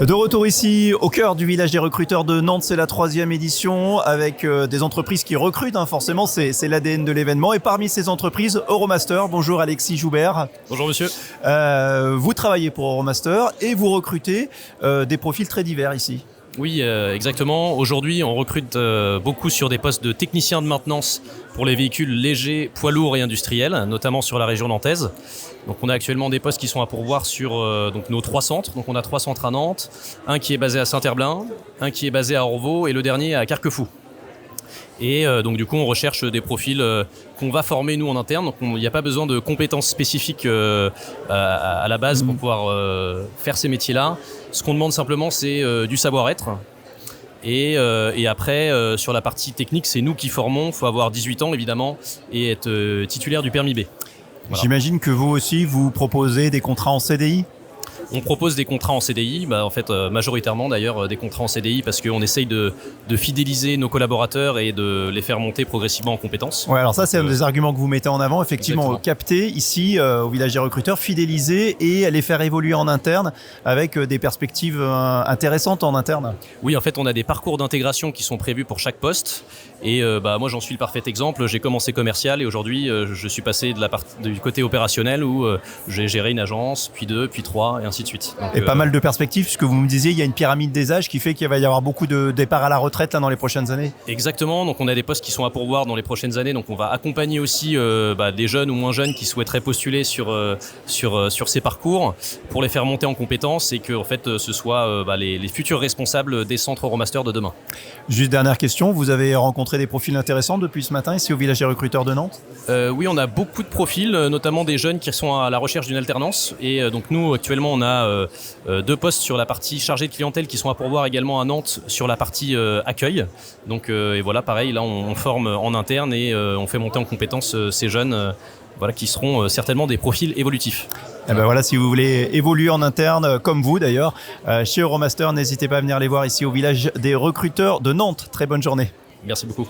De retour ici au cœur du village des recruteurs de Nantes, c'est la 3e édition avec des entreprises qui recrutent, forcément c'est l'ADN de l'événement. Et parmi ces entreprises, Euromaster. Bonjour Alexis Joubert. Bonjour monsieur. Vous travaillez pour Euromaster et vous recrutez des profils très divers ici. Oui, exactement. Aujourd'hui, on recrute beaucoup sur des postes de techniciens de maintenance pour les véhicules légers, poids lourds et industriels, notamment sur la région nantaise. Donc on a actuellement des postes qui sont à pourvoir sur donc nos 3 centres. Donc on a 3 centres à Nantes, un qui est basé à Saint-Herblain, un qui est basé à Orvaux et le dernier à Carquefou. Et donc du coup on recherche des profils qu'on va former nous en interne, donc il n'y a pas besoin de compétences spécifiques à la base pour pouvoir faire ces métiers-là. Ce qu'on demande simplement c'est du savoir-être. Et après sur la partie technique c'est nous qui formons, il faut avoir 18 ans évidemment et être titulaire du permis B. Voilà. J'imagine que vous aussi vous proposez des contrats en CDI ? On propose des contrats en CDI, en fait majoritairement d'ailleurs des contrats en CDI parce qu'on essaye de fidéliser nos collaborateurs et de les faire monter progressivement en compétences. Ouais, alors ça c'est un des arguments que vous mettez en avant, effectivement, Exactement. Capter ici au village des recruteurs, fidéliser et les faire évoluer en interne avec des perspectives intéressantes en interne. Oui, en fait on a des parcours d'intégration qui sont prévus pour chaque poste et moi j'en suis le parfait exemple. J'ai commencé commercial et aujourd'hui je suis passé du côté opérationnel où j'ai géré une agence, puis 2, puis 3 et ainsi de suite. Donc, et pas mal de perspectives, puisque vous me disiez, il y a une pyramide des âges qui fait qu'il va y avoir beaucoup de départs à la retraite là, dans les prochaines années. Exactement, donc on a des postes qui sont à pourvoir dans les prochaines années, donc on va accompagner aussi des jeunes ou moins jeunes qui souhaiteraient postuler sur ces parcours pour les faire monter en compétences et que en fait, ce soit les futurs responsables des centres Euromaster de demain. Juste dernière question, vous avez rencontré des profils intéressants depuis ce matin ici au village des recruteurs de Nantes ? Oui, on a beaucoup de profils, notamment des jeunes qui sont à la recherche d'une alternance et donc nous actuellement on a 2 postes sur la partie chargée de clientèle qui sont à pourvoir également à Nantes sur la partie accueil. Donc et voilà, pareil, là on forme en interne et on fait monter en compétences ces jeunes qui seront certainement des profils évolutifs. Et ben voilà, si vous voulez évoluer en interne, comme vous d'ailleurs, chez Euromaster, n'hésitez pas à venir les voir ici au village des recruteurs de Nantes. Très bonne journée. Merci beaucoup.